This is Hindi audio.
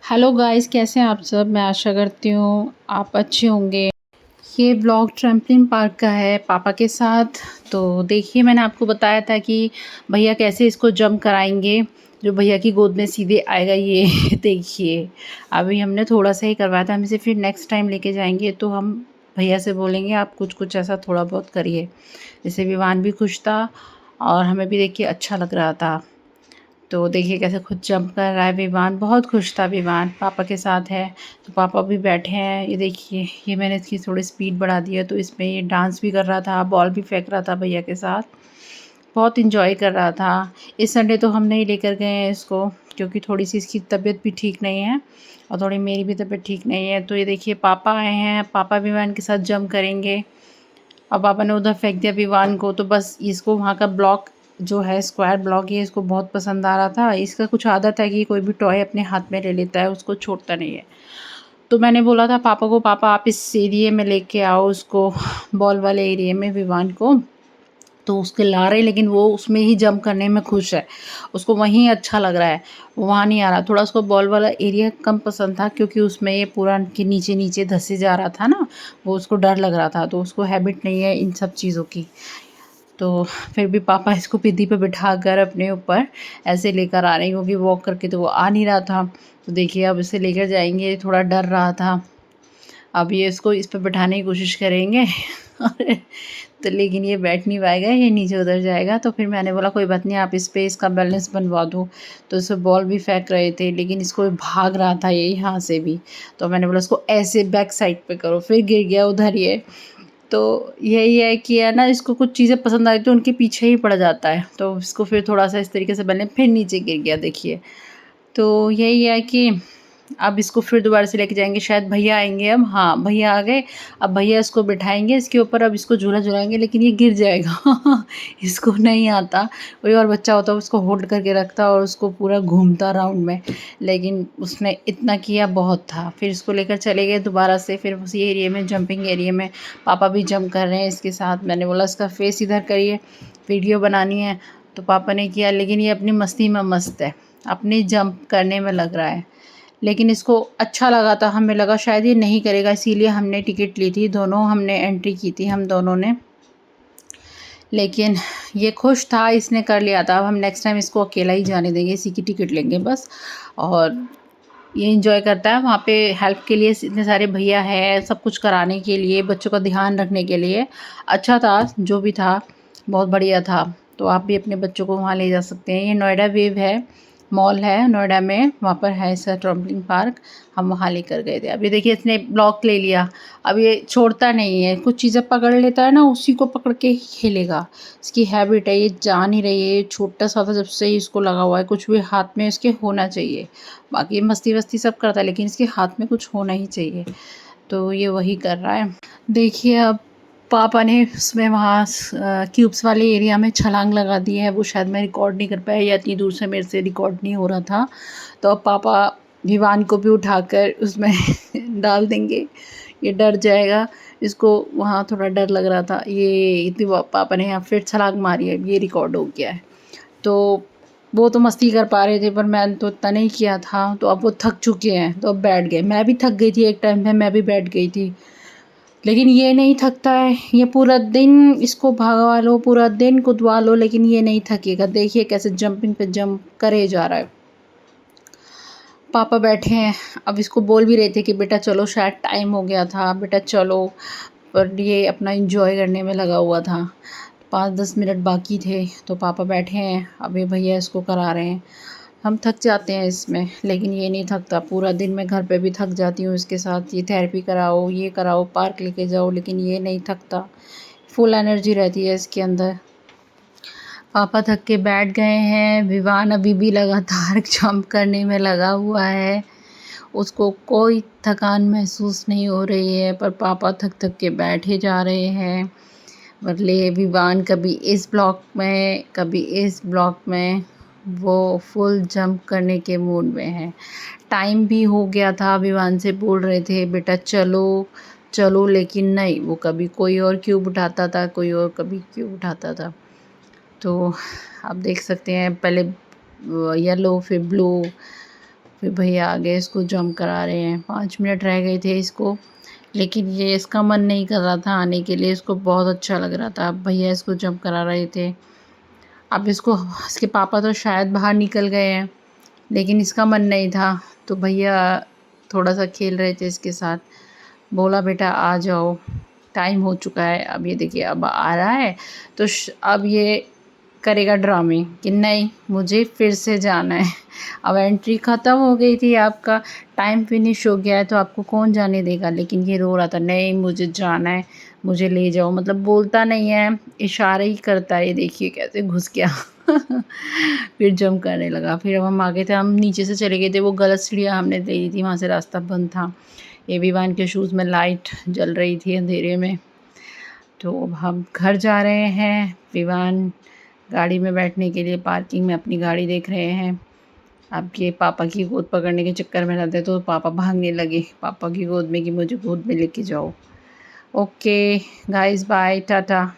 हेलो गाइस, कैसे हैं आप सब। मैं आशा करती हूँ आप अच्छे होंगे। ये ब्लॉग ट्रैम्पलिन पार्क का है पापा के साथ। तो देखिए, मैंने आपको बताया था कि भैया कैसे इसको जंप कराएंगे, जो भैया की गोद में सीधे आएगा ये देखिए। अभी हमने थोड़ा सा ही करवाया था, हम इसे फिर नेक्स्ट टाइम लेके जाएंगे तो हम भैया से बोलेंगे आप कुछ कुछ ऐसा थोड़ा बहुत करिए। जैसे विवान भी खुश था और हमें भी देख के अच्छा लग रहा था। तो देखिए कैसे खुद जंप कर रहा है विवान, बहुत खुश था विवान, पापा के साथ है। तो पापा भी बैठे हैं, ये देखिए। ये मैंने इसकी थोड़ी स्पीड बढ़ा दी है तो इसमें ये डांस भी कर रहा था, बॉल भी फेंक रहा था भैया के साथ, बहुत इंजॉय कर रहा था। इस संडे तो हम नहीं लेकर गए हैं इसको, क्योंकि थोड़ी सी इसकी तबीयत भी ठीक नहीं है और थोड़ी मेरी भी तबीयत ठीक नहीं है। तो ये देखिए पापा आए हैं, पापा विवान के साथ जंप करेंगे। और पापा ने उधर फेंक दिया विवान को, तो बस इसको वहाँ का ब्लॉक जो है, स्क्वायर ब्लॉक, ये इसको बहुत पसंद आ रहा था। इसका कुछ आदत है कि कोई भी टॉय अपने हाथ में ले लेता है, उसको छोड़ता नहीं है। तो मैंने बोला था पापा को, पापा आप इस एरिए में लेके आओ उसको, बॉल वाले एरिए में विवान को। तो उसके ला रहे, लेकिन वो उसमें ही जंप करने में खुश है, उसको वहीं अच्छा लग रहा है, वहाँ नहीं आ रहा। थोड़ा उसको बॉल वाला एरिया कम पसंद था, क्योंकि उसमें ये पूरा के नीचे नीचे धंसे जा रहा था ना, वो उसको डर लग रहा था। तो उसको हैबिट नहीं है इन सब चीज़ों की। तो फिर भी पापा इसको पिद्दी पे बिठाकर अपने ऊपर ऐसे लेकर आ रहे हैं, क्योंकि वॉक करके तो वो आ नहीं रहा था। तो देखिए अब इसे लेकर जाएंगे, थोड़ा डर रहा था। अब ये इसको इस पे बिठाने की कोशिश करेंगे और तो लेकिन ये बैठ नहीं पाएगा, ये नीचे उतर जाएगा। तो फिर मैंने बोला कोई बात नहीं, आप इस पे इसका बैलेंस बनवा दो। तो इसे बॉल भी फेंक रहे थे, लेकिन इसको भाग रहा था ये यहाँ से भी। तो मैंने बोला इसको ऐसे बैक साइड पे करो, फिर गिर गया उधर ये। तो यही है कि है ना, इसको कुछ चीज़ें पसंद आई तो उनके पीछे ही पड़ जाता है। तो इसको फिर थोड़ा सा इस तरीके से बने, फिर नीचे गिर गया देखिए। तो यही है कि अब इसको फिर दोबारा से लेके जाएँगे, शायद भैया आएँगे अब। हाँ, भैया आ गए। अब भैया इसको बिठाएँगे इसके ऊपर, अब इसको झूला झुलाएँगे, लेकिन ये गिर जाएगा इसको नहीं आता। कोई और बच्चा होता उसको होल्ड करके रखता और उसको पूरा घूमता राउंड में, लेकिन उसने इतना किया बहुत था। फिर इसको लेकर चले गए दोबारा से, फिर उसी एरिया में, जंपिंग एरिया में। पापा भी जंप कर रहे हैं इसके साथ। मैंने बोला इसका फेस इधर करिए, वीडियो बनानी है। तो पापा ने किया, लेकिन ये अपनी मस्ती में मस्त है, अपनी जंप करने में लग रहा है। लेकिन इसको अच्छा लगा था, हमें लगा शायद ये नहीं करेगा, इसीलिए हमने टिकट ली थी, दोनों हमने एंट्री की थी हम दोनों ने। लेकिन ये खुश था, इसने कर लिया था। अब हम नेक्स्ट टाइम इसको अकेला ही जाने देंगे, इसी की टिकट लेंगे बस। और ये एंजॉय करता है, वहाँ पे हेल्प के लिए इतने सारे भैया हैं, सब कुछ कराने के लिए, बच्चों का ध्यान रखने के लिए। अच्छा था जो भी था, बहुत बढ़िया था। तो आप भी अपने बच्चों को वहाँ ले जा सकते हैं। ये नोएडा वेव है, मॉल है नोएडा में, वहाँ पर है इसका ट्रम्पलिंग पार्क। हम वहाँ लेकर गए थे। अभी देखिए इसने ब्लॉक ले लिया, अब ये छोड़ता नहीं है, कुछ चीज़ें पकड़ लेता है ना, उसी को पकड़ के ही खेलेगा। इसकी हैबिट है, ये जान ही रही है। ये छोटा सा था जब से ही इसको लगा हुआ है, कुछ भी हाथ में इसके होना चाहिए। बाकी मस्ती वस्ती सब करता है, लेकिन इसके हाथ में कुछ होना ही चाहिए। तो ये वही कर रहा है। देखिए अब पापा ने उसमें वहाँ क्यूब्स वाले एरिया में छलांग लगा दी है। वो शायद मैं रिकॉर्ड नहीं कर पाया, या इतनी दूर से मेरे से रिकॉर्ड नहीं हो रहा था। तो अब पापा विवान को भी उठाकर उसमें डाल देंगे, ये डर जाएगा। इसको वहाँ थोड़ा डर लग रहा था, ये इतनी पापा ने यहाँ फिर छलांग मारी है, ये रिकॉर्ड हो गया है। तो वो तो मस्ती कर पा रहे थे, पर मैंने तो इतना नहीं किया था। तो अब वो थक चुके हैं, तो अब बैठ गए। मैं भी थक गई थी एक टाइम पे, मैं भी बैठ गई थी। लेकिन ये नहीं थकता है, ये पूरा दिन इसको भगवा लो, पूरा दिन कुदवा लो, लेकिन ये नहीं थकेगा। देखिए कैसे जंपिंग पे जंप करे जा रहा है। पापा बैठे हैं, अब इसको बोल भी रहे थे कि बेटा चलो, शायद टाइम हो गया था, बेटा चलो। पर ये अपना एंजॉय करने में लगा हुआ था। 5-10 मिनट बाकी थे, तो पापा बैठे हैं, अभी भैया इसको करा रहे हैं। हम थक जाते हैं इसमें, लेकिन ये नहीं थकता। पूरा दिन मैं घर पे भी थक जाती हूँ इसके साथ, ये थेरेपी कराओ, ये कराओ, पार्क लेके जाओ, लेकिन ये नहीं थकता। फुल एनर्जी रहती है इसके अंदर। पापा थक के बैठ गए हैं, विवान अभी भी लगातार जंप करने में लगा हुआ है। उसको कोई थकान महसूस नहीं हो रही है, पर पापा थक थक के बैठे जा रहे हैं। बदले विवान कभी इस ब्लॉक में, कभी इस ब्लॉक में, वो फुल जंप करने के मूड में है। टाइम भी हो गया था, विवान से बोल रहे थे बेटा चलो चलो, लेकिन नहीं, वो कभी कोई और क्यूब उठाता था, कोई और कभी क्यूब उठाता था। तो आप देख सकते हैं, पहले येलो, फिर ब्लू, फिर भैया आ गए, इसको जंप करा रहे हैं। 5 मिनट रह गए थे इसको, लेकिन ये इसका मन नहीं कर रहा था आने के लिए, इसको बहुत अच्छा लग रहा था। अब भैया इसको जंप करा रहे थे। अब इसके पापा तो शायद बाहर निकल गए हैं, लेकिन इसका मन नहीं था, तो भैया थोड़ा-सा खेल रहे थे इसके साथ। बोला बेटा आ जाओ, टाइम हो चुका है। अब ये देखिए अब आ रहा है, तो अब ये करेगा ड्रामे कि नहीं मुझे फिर से जाना है। अब एंट्री ख़त्म हो गई थी, आपका टाइम फिनिश हो गया है, तो आपको कौन जाने देगा। लेकिन ये रो रहा था, नहीं मुझे जाना है, मुझे ले जाओ। मतलब बोलता नहीं है, इशारे ही करता है। ये देखिए कैसे घुस गया। फिर जंप करने लगा। फिर अब हम आ गए थे, हम नीचे से चले गए थे, वो गलत सीढ़ियाँ हमने ले ली थी, वहाँ से रास्ता बंद था। ये विवान के शूज़ में लाइट जल रही थी अंधेरे में। तो अब हम घर जा रहे हैं। विवान गाड़ी में बैठने के लिए पार्किंग में अपनी गाड़ी देख रहे हैं। अब ये पापा की गोद पकड़ने के चक्कर में रहते, तो पापा भागने लगे पापा की गोद में कि मुझे गोद में लेके जाओ। Okay guys, bye, Tata.